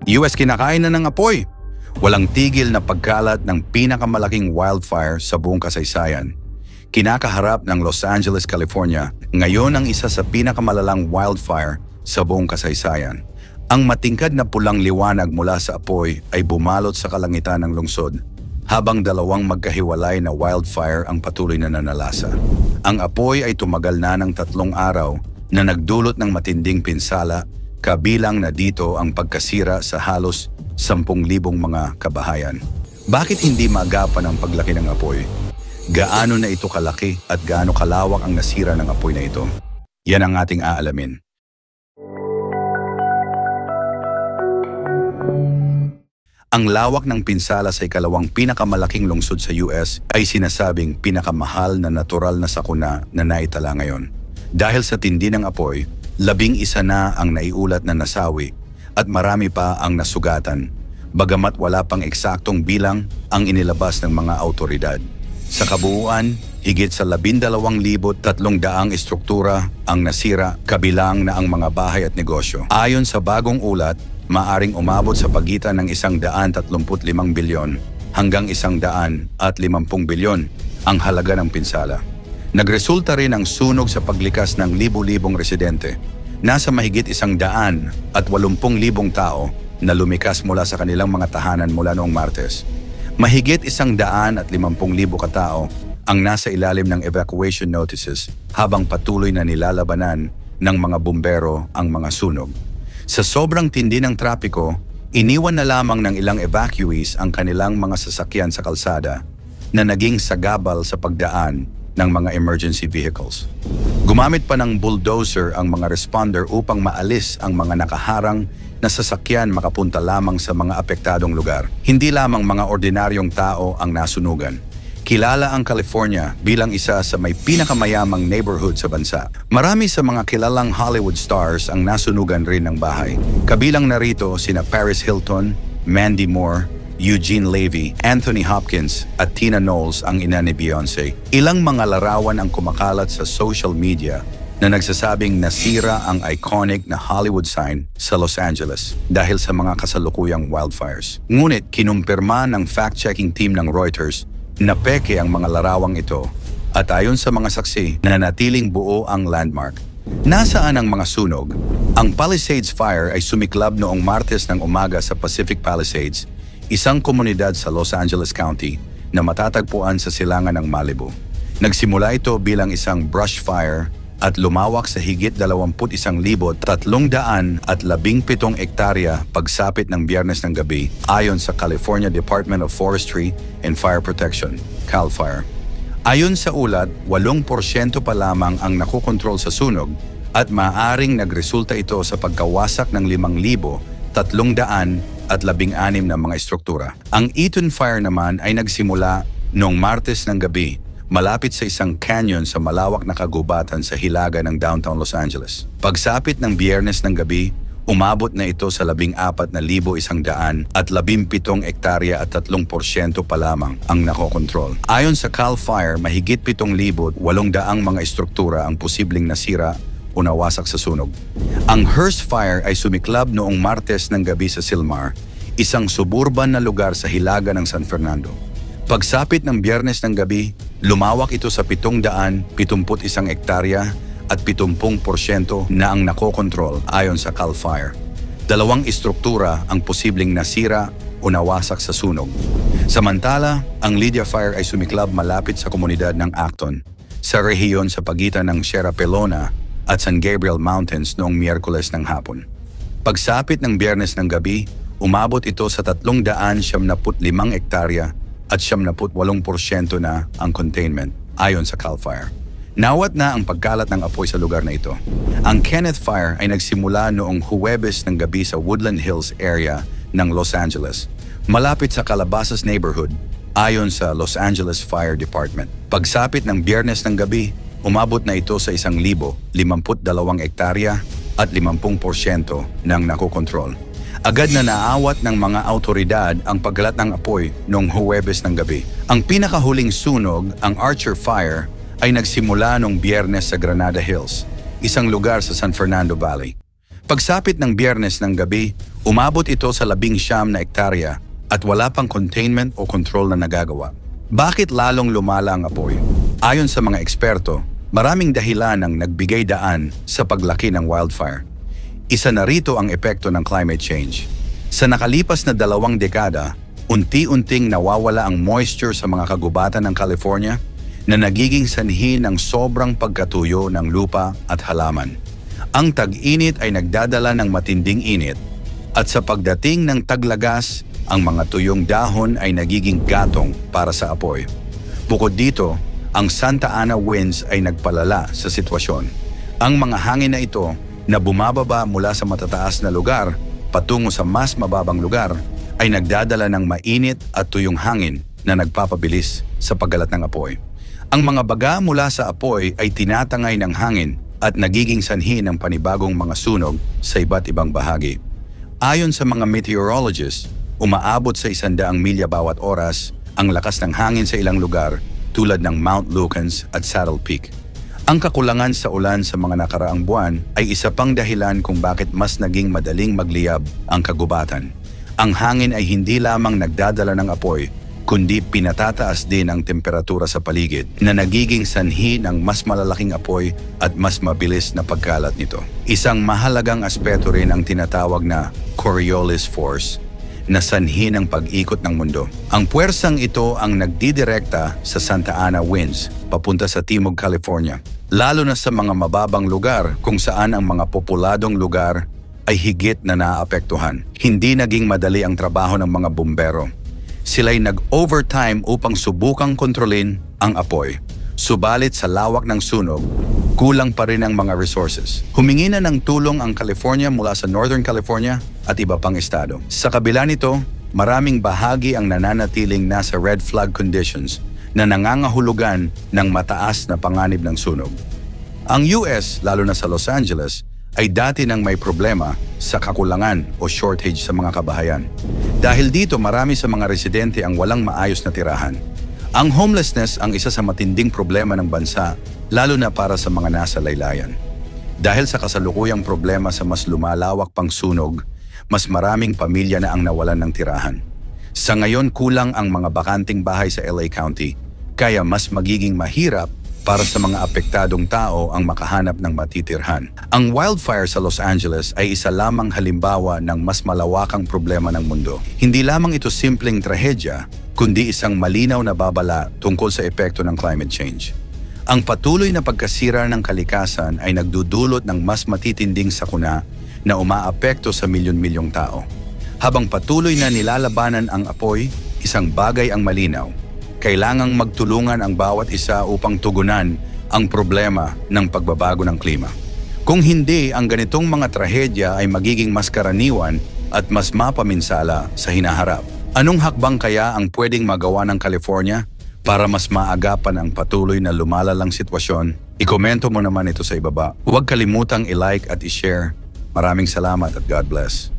US kinakain na ng apoy. Walang tigil na pagkalat ng pinakamalaking wildfire sa buong kasaysayan. Kinakaharap ng Los Angeles, California, ngayon ang isa sa pinakamalalang wildfire sa buong kasaysayan. Ang matingkad na pulang liwanag mula sa apoy ay bumalot sa kalangitan ng lungsod, habang dalawang magkahiwalay na wildfire ang patuloy na nanalasa. Ang apoy ay tumagal na ng 3 araw na nagdulot ng matinding pinsala, kabilang na dito ang pagkasira sa halos 10,000 mga kabahayan. Bakit hindi maagapan ang paglaki ng apoy? Gaano na ito kalaki at gaano kalawak ang nasira ng apoy na ito? Yan ang ating aalamin. Ang lawak ng pinsala sa ikalawang pinakamalaking lungsod sa US ay sinasabing pinakamahal na natural na sakuna na naitala ngayon. Dahil sa tindi ng apoy, 11 na ang naiulat na nasawi at marami pa ang nasugatan, bagamat wala pang eksaktong bilang ang inilabas ng mga awtoridad. Sa kabuuan, higit sa 12,300 istruktura ang nasira, kabilang na ang mga bahay at negosyo. Ayon sa bagong ulat, maaring umabot sa pagitan ng 135 bilyon hanggang 150 bilyon ang halaga ng pinsala. Nagresulta rin ang sunog sa paglikas ng libu-libong residente. Nasa mahigit 180,000 tao na lumikas mula sa kanilang mga tahanan mula noong Martes. Mahigit 150,000 katao ang nasa ilalim ng evacuation notices habang patuloy na nilalabanan ng mga bumbero ang mga sunog. Sa sobrang tindi ng trapiko, iniwan na lamang ng ilang evacuees ang kanilang mga sasakyan sa kalsada na naging sagabal sa pagdaan ng mga emergency vehicles. Gumamit pa ng bulldozer ang mga responder upang maalis ang mga nakaharang na sasakyan makapunta lamang sa mga apektadong lugar. Hindi lamang mga ordinaryong tao ang nasunugan. Kilala ang California bilang isa sa may pinakamayamang neighborhood sa bansa. Marami sa mga kilalang Hollywood stars ang nasunugan rin ng bahay. Kabilang narito sina Paris Hilton, Mandy Moore, Eugene Levy, Anthony Hopkins at Tina Knowles ang ina ni Beyoncé. Ilang mga larawan ang kumakalat sa social media na nagsasabing nasira ang iconic na Hollywood sign sa Los Angeles dahil sa mga kasalukuyang wildfires. Ngunit kinumpirma ng fact-checking team ng Reuters na peke ang mga larawang ito at ayon sa mga saksi na nanatiling buo ang landmark. Nasaan ang mga sunog? Ang Palisades Fire ay sumiklab noong Martes ng umaga sa Pacific Palisades, isang komunidad sa Los Angeles County na matatagpuan sa silangan ng Malibu. Nagsimula ito bilang isang brush fire at lumawak sa higit 21,317 hektarya pagsapit ng Biyernes ng gabi ayon sa California Department of Forestry and Fire Protection, CAL FIRE. Ayon sa ulat, 8% pa lamang ang nakokontrol sa sunog at maaaring nagresulta ito sa pagkawasak ng 5,316 na mga istruktura. Ang Eaton Fire naman ay nagsimula noong Martes ng gabi malapit sa isang canyon sa malawak na kagubatan sa hilaga ng downtown Los Angeles. Pagsapit ng Biyernes ng gabi, umabot na ito sa 14,117 hektarya at 3% pa lamang ang nakokontrol. Ayon sa CAL FIRE, mahigit 7,800 mga istruktura ang posibleng nasira o nawasak sa sunog. Ang Hearst Fire ay sumiklab noong Martes ng gabi sa Silmar, isang suburban na lugar sa hilaga ng San Fernando. Pagsapit ng Biyernes ng gabi, lumawak ito sa 771 hektarya at 70% na ang nakokontrol ayon sa CAL FIRE. 2 istruktura ang posibleng nasira o nawasak sa sunog. Samantala, ang Lydia Fire ay sumiklab malapit sa komunidad ng Acton, sa rehiyon sa pagitan ng Sierra Pelona at San Gabriel Mountains noong Miyerkules ng hapon. Pagsapit ng Biyernes ng gabi, umabot ito sa 375 hektarya at 78% na ang containment ayon sa CAL FIRE. Nawat na ang pagkalat ng apoy sa lugar na ito. Ang Kenneth Fire ay nagsimula noong Huwebes ng gabi sa Woodland Hills area ng Los Angeles, malapit sa Calabasas neighborhood ayon sa Los Angeles Fire Department. Pagsapit ng Biyernes ng gabi, umabot na ito sa 1,052 hektarya at 50% ng nakokontrol. Agad na naawat ng mga awtoridad ang pagkalat ng apoy noong Huwebes ng gabi. Ang pinakahuling sunog, ang Archer Fire, ay nagsimula noong Biyernes sa Granada Hills, isang lugar sa San Fernando Valley. Pagsapit ng Biyernes ng gabi, umabot ito sa 19 na ektarya at wala pang containment o control na nagagawa. Bakit lalong lumala ang apoy? Ayon sa mga eksperto, maraming dahilan ang nagbigay daan sa paglaki ng wildfire. Isa na rito ang epekto ng climate change. Sa nakalipas na 2 dekada, unti-unting nawawala ang moisture sa mga kagubatan ng California na nagiging sanhi ng sobrang pagkatuyo ng lupa at halaman. Ang tag-init ay nagdadala ng matinding init at sa pagdating ng taglagas, ang mga tuyong dahon ay nagiging gatong para sa apoy. Bukod dito, ang Santa Ana winds ay nagpalala sa sitwasyon. Ang mga hangin na ito na bumababa mula sa matataas na lugar patungo sa mas mababang lugar ay nagdadala ng mainit at tuyong hangin na nagpapabilis sa paggalat ng apoy. Ang mga baga mula sa apoy ay tinatangay ng hangin at nagiging sanhi ng panibagong mga sunog sa iba't ibang bahagi. Ayon sa mga meteorologists, umaabot sa 100 milya bawat oras ang lakas ng hangin sa ilang lugar tulad ng Mount Lukens at Saddle Peak. Ang kakulangan sa ulan sa mga nakaraang buwan ay isa pang dahilan kung bakit mas naging madaling magliyab ang kagubatan. Ang hangin ay hindi lamang nagdadala ng apoy, kundi pinatataas din ang temperatura sa paligid na nagiging sanhi ng mas malalaking apoy at mas mabilis na pagkalat nito. Isang mahalagang aspeto rin ang tinatawag na Coriolis Force, na sanhi ng pag-ikot ng mundo. Ang puwersang ito ang nagdidirekta sa Santa Ana winds papunta sa Timog California, lalo na sa mga mababang lugar kung saan ang mga populadong lugar ay higit na naapektuhan. Hindi naging madali ang trabaho ng mga bumbero. Sila'y nag-overtime upang subukang kontrolin ang apoy. Subalit sa lawak ng sunog, kulang pa rin ang mga resources. Humingi na ng tulong ang California mula sa Northern California at iba pang estado. Sa kabila nito, maraming bahagi ang nananatiling nasa red flag conditions na nangangahulugan ng mataas na panganib ng sunog. Ang US, lalo na sa Los Angeles, ay dati nang may problema sa kakulangan o shortage sa mga kabahayan. Dahil dito, marami sa mga residente ang walang maayos na tirahan. Ang homelessness ang isa sa matinding problema ng bansa, lalo na para sa mga nasa laylayan. Dahil sa kasalukuyang problema sa mas lumalawak pang sunog, mas maraming pamilya na ang nawalan ng tirahan. Sa ngayon, kulang ang mga bakanting bahay sa LA County, kaya mas magiging mahirap para sa mga apektadong tao ang makahanap ng matitirhan. Ang wildfire sa Los Angeles ay isa lamang halimbawa ng mas malawakang problema ng mundo. Hindi lamang ito simpleng trahedya, kundi isang malinaw na babala tungkol sa epekto ng climate change. Ang patuloy na pagkasira ng kalikasan ay nagdudulot ng mas matitinding sakuna na umaapekto sa milyon-milyong tao. Habang patuloy na nilalabanan ang apoy, isang bagay ang malinaw. Kailangang magtulungan ang bawat isa upang tugunan ang problema ng pagbabago ng klima. Kung hindi, ang ganitong mga trahedya ay magiging mas karaniwan at mas mapaminsala sa hinaharap. Anong hakbang kaya ang pwedeng magawa ng California para mas maagapan ang patuloy na lumalalang sitwasyon? Ikomento mo naman ito sa ibaba. Huwag kalimutang i-like at i-share. Maraming salamat at God bless.